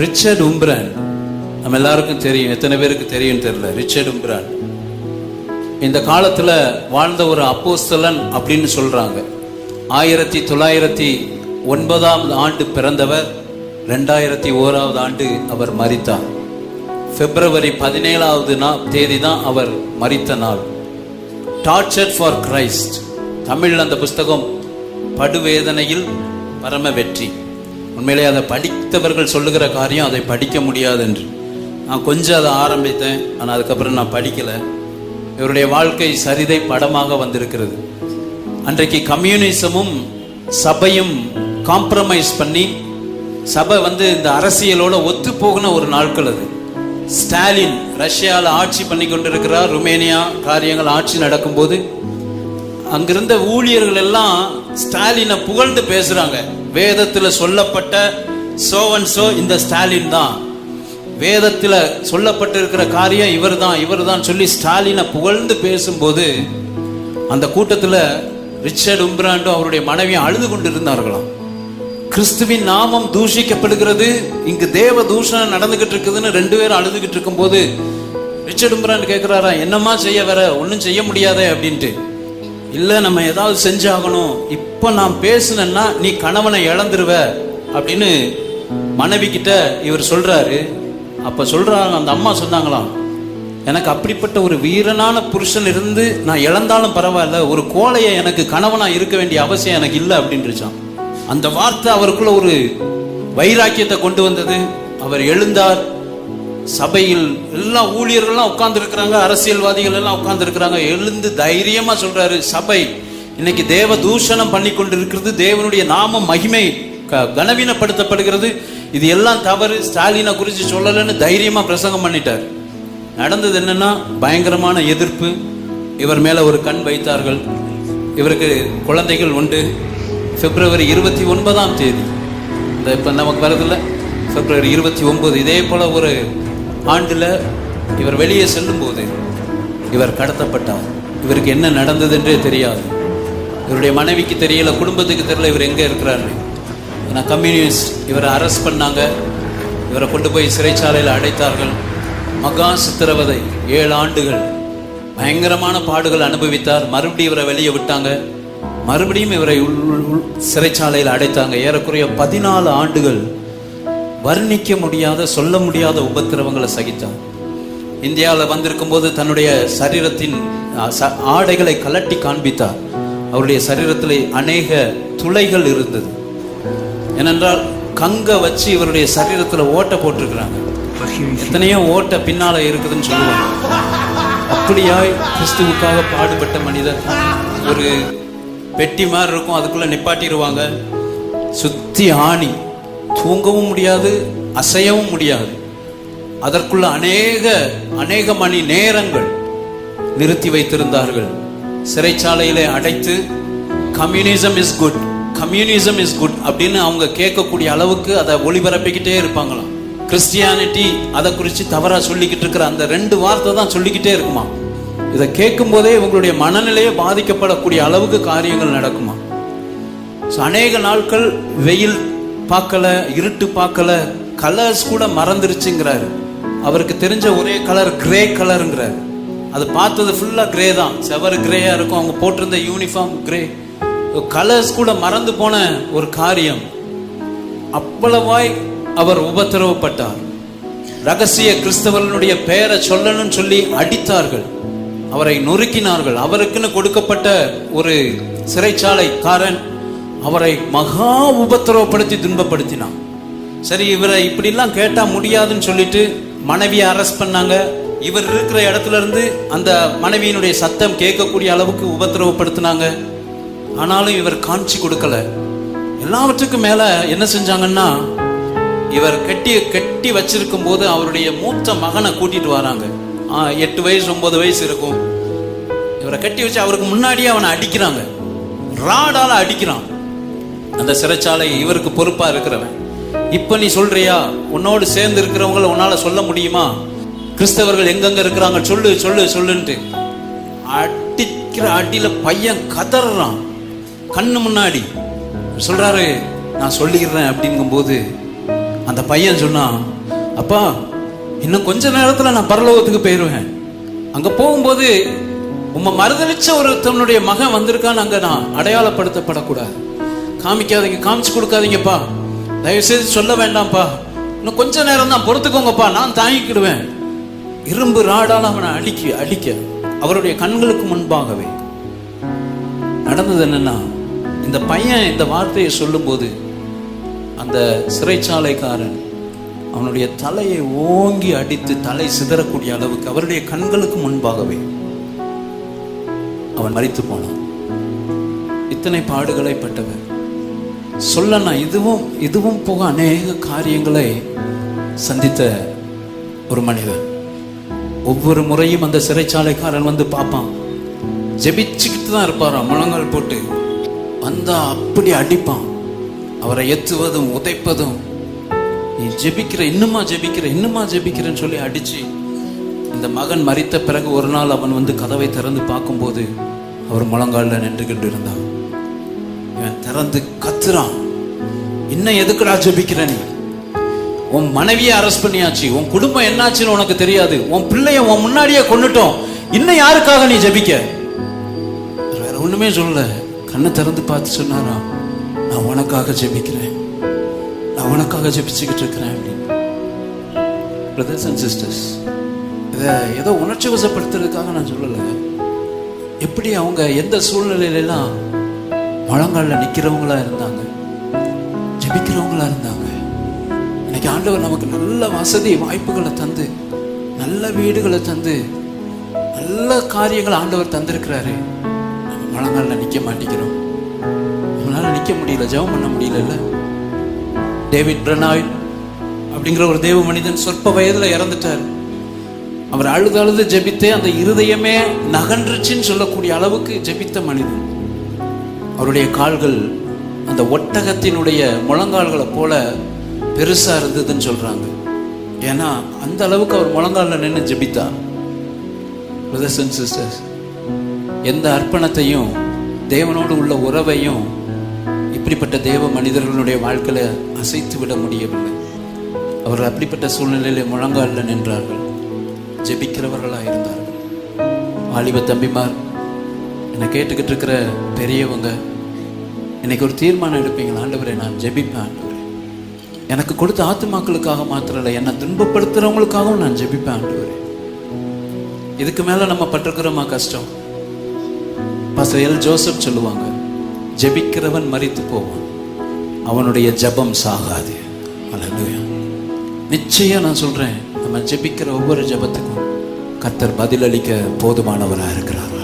Richard உம்ப்ரான் நம்ம எல்லாருக்கும் தெரியும், எத்தனை பேருக்கு தெரியும் தெரியல. ரிச்சர்ட் உம்ப்ரான் இந்த காலத்துல வாழ்ந்த ஒரு அப்போஸ்தலன் அப்படின்னு சொல்றாங்க. 1909 ஆண்டு பிறந்தவர், 2001 ஆண்டு அவர் மரித்தார். பிப்ரவரி 17 தேதி தான் அவர் மரித்த நாள். டார்ச்சர்ட் ஃபார் கிரைஸ்ட், தமிழில் அந்த புஸ்தகம் படுவேதனையில் பரம வெற்றி. உண்மையிலே அதை படித்தவர்கள் சொல்லுகிற காரியம் அதை படிக்க முடியாது என்று. நான் கொஞ்சம் அதை ஆரம்பித்தேன், ஆனால் அதுக்கப்புறம் நான் படிக்கலை. இவருடைய வாழ்க்கை சரிதை படமாக வந்திருக்கிறது. அன்றைக்கு கம்யூனிசமும் சபையும் காம்ப்ரமைஸ் பண்ணி, சபை இந்த அரசியலோட ஒத்து போகின ஒரு நாட்கள் அது. ஸ்டாலின் ரஷ்யாவில் ஆட்சி பண்ணி கொண்டிருக்கிறார். ருமேனியா காரியங்கள் ஆட்சி நடக்கும்போது அங்கிருந்த ஊழியர்கள் எல்லாம் ஸ்டாலினை புகழ்ந்து பேசுறாங்க. வேதத்துல சொல்லப்பட்ட சோ இந்த ஸ்டாலின் தான், வேதத்துல சொல்லப்பட்டிருக்கிற காரியம் இவர் தான் சொல்லி ஸ்டாலினை புகழ்ந்து பேசும்போது அந்த கூட்டத்துல ரிச்சர்ட் உம்ப்ராண்டும் அவருடைய மனைவியும் அழுது கொண்டிருந்தார்களாம். கிறிஸ்துவின் நாமம் தூஷிக்கப்படுகிறது, இங்கு தேவ தூஷணம் நடந்துகிட்டு இருக்குதுன்னு 2 பேரும் அழுதுகிட்டு இருக்கும் போது ரிச்சர்ட் உம்ப்ரான் கேட்கிறாரா, என்னமா செய்ய வர, ஒன்னும் செய்ய முடியாதே அப்படின்ட்டு. இல்ல, நம்ம ஏதாவது செஞ்சாகணும், இப்ப நான் பேசுனேன்னா நீ கணவனை இழந்துருவ அப்படின்னு மனைவி கிட்ட இவர் சொல்றாரு. அப்ப சொல்றாங்க, அந்த அம்மா சொன்னாங்களாம், எனக்கு அப்படிப்பட்ட ஒரு வீரனான புருஷன் இருந்து நான் இழந்தாலும் பரவாயில்ல, ஒரு கோழையை எனக்கு கணவனா இருக்க வேண்டிய அவசியம் எனக்கு இல்லை அப்படின்றான். அந்த வார்த்தை அவருக்குள்ள ஒரு வைராக்கியத்தை கொண்டு வந்தது. அவர் எழுந்தார். சபையில் எல்லா ஊழியர்கள்லாம் உட்கார்ந்து இருக்கிறாங்க, அரசியல்வாதிகள் எல்லாம் உட்கார்ந்து இருக்கிறாங்க. எழுந்து தைரியமா சொல்றாரு, சபை இன்னைக்கு தேவ தூஷணம் பண்ணி கொண்டு இருக்கிறது, தேவனுடைய நாமம் மகிமை கனவீனப்படுத்தப்படுகிறது, இது எல்லாம் தவறு, ஸ்டாலினை குறித்து சொல்லலன்னு தைரியமா பிரசங்கம் பண்ணிட்டார். நடந்தது என்னன்னா, பயங்கரமான எதிர்ப்பு. இவர் மேல ஒரு கண் வைத்தார்கள். இவருக்கு குழந்தைகள் உண்டு. பிப்ரவரி 29 தேதி, இந்த இப்ப நமக்கு வரதில்ல, பிப்ரவரி 29 இதே போல ஒரு ஆண்டுல இவர் வெளியே செல்லும் போது இவர் கடத்தப்பட்டார். இவருக்கு என்ன நடந்தது என்றே தெரியாது. இவருடைய மனைவிக்கு தெரியல, குடும்பத்துக்கு தெரியல இவர் எங்க இருக்கிறாரு. ஏன்னா கம்யூனிஸ்ட் இவரை அரெஸ்ட் பண்ணாங்க. இவரை கொண்டு போய் சிறைச்சாலையில் அடைத்தார்கள். மகா சித்திரவதை 7 ஆண்டுகள் பயங்கரமான பாடுகள் அனுபவித்தார். மறுபடியும் இவரை வெளியே விட்டாங்க. மறுபடியும் இவரை சிறைச்சாலையில் அடைத்தாங்க. ஏறக்குறைய 14 ஆண்டுகள் வர்ணிக்க முடியாத, சொல்ல முடியாத உபத்திரவங்களை சகித்தார். இந்தியாவில் வந்திருக்கும் போது தன்னுடைய சரீரத்தின் ஆடைகளை கலட்டி காண்பித்தார். அவருடைய சரீரத்தில் அநேக துளைகள் இருந்தது. ஏனென்றால் கங்க வச்சு இவருடைய சரீரத்தில் ஓட்டை போட்டிருக்கிறாங்க. எத்தனையோ ஓட்டை பின்னால இருக்குதுன்னு சொல்லுவாங்க. அப்படியாய் கிறிஸ்துவுக்காக பாடுபட்ட மனிதர். ஒரு பெட்டி மாதிரி இருக்கும், அதுக்குள்ள நிப்பாட்டிடுவாங்க. சுத்தி ஆணி, தூங்கவும் முடியாது, அசையவும் முடியாது. அதற்குள்ள அநேக மணி நேரங்கள் நிறுத்தி வைத்திருந்தார்கள். சிறைச்சாலையிலே அடைத்து communism is good, communism is good அப்படின்னு அவங்க கேட்கக்கூடிய அளவுக்கு அதை ஒளிபரப்பிக்கிட்டே இருப்பாங்களாம். கிறிஸ்டியானிட்டி அதை குறித்து தவறா சொல்லிக்கிட்டு இருக்கிற அந்த 2 வார்த்தை தான் சொல்லிக்கிட்டே இருக்குமா. இதை கேட்கும் போதே இவங்களுடைய மனநிலையே பாதிக்கப்படக்கூடிய அளவுக்கு காரியங்கள் நடக்குமா. அநேக நாட்கள் வெயில் பார்க்கல, இருட்டு பார்க்கல, கலர்ஸ் கூட மறந்துருச்சுங்கிறாரு. அவருக்கு தெரிஞ்ச ஒரே கலர் கிரே கலருங்கிறாரு. அது பார்த்தது ஃபுல்லா கிரே தான், செவரு கிரேயா இருக்கும், அவங்க போட்டிருந்த யூனிஃபார்ம் கிரே. கலர்ஸ் கூட மறந்து போன ஒரு காரியம். அவ்வளவாய் அவர் உபத்திரவப்பட்டார். ரகசிய கிறிஸ்தவர்களுடைய பெயரை சொல்லணும்னு சொல்லி அடித்தார்கள், அவரை நொறுக்கினார்கள். அவருக்குன்னு கொடுக்கப்பட்ட ஒரு சிறைச்சாலைக்காரன் அவரை மகா உபத்திரவப்படுத்தி துன்பப்படுத்தினான். சரி, இவரை இப்படிலாம் கேட்டா முடியாதுன்னு சொல்லிட்டு மனைவியை அரெஸ்ட் பண்ணாங்க. இவர் இருக்கிற இடத்துல இருந்து அந்த மனைவியினுடைய சத்தம் கேட்கக்கூடிய அளவுக்கு உபத்திரவப்படுத்தினாங்க. ஆனாலும் இவர் காட்சி கொடுக்கல. எல்லாவற்றுக்கும் மேல என்ன செஞ்சாங்கன்னா, இவர் கட்டி வச்சிருக்கும் போது அவருடைய மூத்த மகனை கூட்டிட்டு வராங்க. 8 வயசு 9 வயசு இருக்கும். இவரை கட்டி வச்சு அவருக்கு முன்னாடியே அவனை அடிக்கிறாங்க, ராடால அடிக்கிறான். அந்த சிறைச்சாலை இவருக்கு பொறுப்பா இருக்கிறவன், இப்ப நீ சொல்றியா, உன்னோடு சேர்ந்து இருக்கிறவங்களை உன்னால சொல்ல முடியுமா, கிறிஸ்தவர்கள் எங்கெங்க இருக்கிறாங்க சொல்லு சொல்லு சொல்லுன்ட்டு அடிக்கிற அடியில பையன் கதறான். கண்ணு முன்னாடி சொல்றாரு, நான் சொல்லிடுறேன் அப்படிங்கும் போது அந்த பையன் சொன்னான், அப்பா இன்னும் கொஞ்ச நேரத்துல நான் பரலோகத்துக்கு போயிருவேன். அங்க போகும்போது உம்மை மறுதளிச்ச ஒருத்தனுடைய மகன் வந்திருக்கான்னு அங்க நான் அடையாளப்படுத்தப்படக்கூடாது. காமிக்காதீங்க, காமிச்சு கொடுக்காதீங்கப்பா, தயவு செய்து சொல்ல வேண்டாம்ப்பா, இன்னும் கொஞ்ச நேரம் தான் பொறுத்துக்கோங்கப்பா, நான் தாங்கிக்கிடுவேன். இரும்பு ராடால் அவனை அடிக்க அவருடைய கண்களுக்கு முன்பாகவே நடந்தது. என்னன்னா, இந்த பையன் இந்த வார்த்தையை சொல்லும் போது அந்த சிறைச்சாலைக்காரன் அவனுடைய தலையை ஓங்கி அடித்து தலை சிதறக்கூடிய அளவுக்கு அவருடைய கண்களுக்கு முன்பாகவே அவன் மரித்து போனான். இத்தனை பாடுகளை பட்டவர் சொல்லனா, இதுவும் போக அநேக காரியங்களை சந்தித்த ஒரு மனிதன். ஒவ்வொரு முறையும் அந்த சிறைச்சாலைக்காரன் வந்து பார்ப்பான், ஜெபிச்சுக்கிட்டு தான் இருப்பாராம், முழங்கால் போட்டு வந்தா அப்படி அடிப்பான். அவரை எத்துவதும் உதைப்பதும், நீ ஜெபிக்கிற, இன்னுமா ஜெபிக்கிறேன்னு சொல்லி அடிச்சு. இந்த மகன் மரித்த பிறகு ஒரு நாள் அவன் வந்து கதவை திறந்து பார்க்கும்போது அவர் முழங்காலில் நின்று கொண்டு இருந்தான். இவன் திறந்து கத்துறான், இன்னும் எதுக்குடா ஜெபிக்கிற? நீ உன் மனைவியை அரெஸ்ட் பண்ணியாச்சு, உன் குடும்பம் என்னாச்சுன்னு உனக்கு தெரியாது, உன் பிள்ளைய உன் முன்னாடியே கொன்னுட்டோம், இன்னும் யாருக்காக நீ ஜெபிக்க? வேற ஒண்ணுமே சொல்லல, கண்ணை திறந்து பார்த்து சொன்னாரா, நான் உனக்காக ஜெபிக்கிறேன், நான் உனக்காக ஜெபிச்சுக்கிட்டு இருக்கிறேன் அப்படின்னு. பிரதர்ஸ் அண்ட் சிஸ்டர்ஸ், இதை ஏதோ உணர்ச்சி வசப்படுத்துறதுக்காக நான் சொல்லலை. எப்படி அவங்க எந்த சூழ்நிலையிலாம் முழங்காலில் நிற்கிறவங்களா இருந்தாங்க, ஜெபிக்கிறவங்களா இருந்தாங்க. இன்னைக்கு ஆண்டவர் நமக்கு நல்ல வசதி வாய்ப்புகளை தந்து, நல்ல வீடுகளை தந்து, நல்ல காரியங்களை ஆண்டவர் தந்திருக்கிறாரு. நம்ம முழங்காலில் நிற்க மாட்டேங்கிறோம், நம்மளால நிற்க முடியல, ஜெபம் பண்ண முடியல. டேவிட் பிரனாய்ட் அப்படிங்கிற ஒரு தேவ மனிதன் சொற்ப வயதுல இறந்துட்டார். அவர் அழுது ஜெபித்தே அந்த இருதயமே நகன்றுச்சின்னு சொல்லக்கூடிய அளவுக்கு ஜெபித்த மனிதன். அவருடைய கால்கள் அந்த ஒட்டகத்தினுடைய முழங்கால்களை போல பெருசா இருந்ததுன்னு சொல்றாங்க. ஏன்னா அந்த அளவுக்கு அவர் முழங்காலில் நின்று ஜெபித்தார். பிரதர்ஸ் அண்ட் சிஸ்டர்ஸ், எந்த அர்ப்பணத்தையும் தேவனோடு உள்ள உறவையும் இப்படிப்பட்ட தேவ மனிதர்களுடைய வாழ்க்கையில அசைத்து விட முடியவில்லை. அவர்கள் அப்படிப்பட்ட சூழ்நிலையில முழங்காலில் நின்றார்கள், ஜெபிக்கிறவர்களாக இருந்தார்கள். வாலிப தம்பிமார், என்னை கேட்டுக்கிட்டு இருக்கிற பெரியவங்க, இன்னைக்கு ஒரு தீர்மானம் எடுப்பீங்களா? ஆண்டவரே, நான் ஜெபிப்பேன். ஆண்டவரே, எனக்கு கொடுத்த ஆத்துமாக்களுக்காக மாத்திரம் இல்லை, என்னை துன்பப்படுத்துறவங்களுக்காகவும் நான் ஜெபிப்பேன். ஆண்டவரே, இதுக்கு மேல நம்ம பட்டிருக்கிறோமா கஷ்டம்? பாஸ்டர் எல் ஜோசப் சொல்லுவாங்க, ஜெபிக்கிறவன் மரித்து போவான், அவனுடைய ஜெபம் சாகாது. அல்லேலூயா. நிச்சயம் நான் சொல்றேன், நம்ம ஜெபிக்கிற ஒவ்வொரு ஜெபத்துக்கும் கர்த்தர் பதிலளிக்க போதுமானவராக இருக்கிறார்.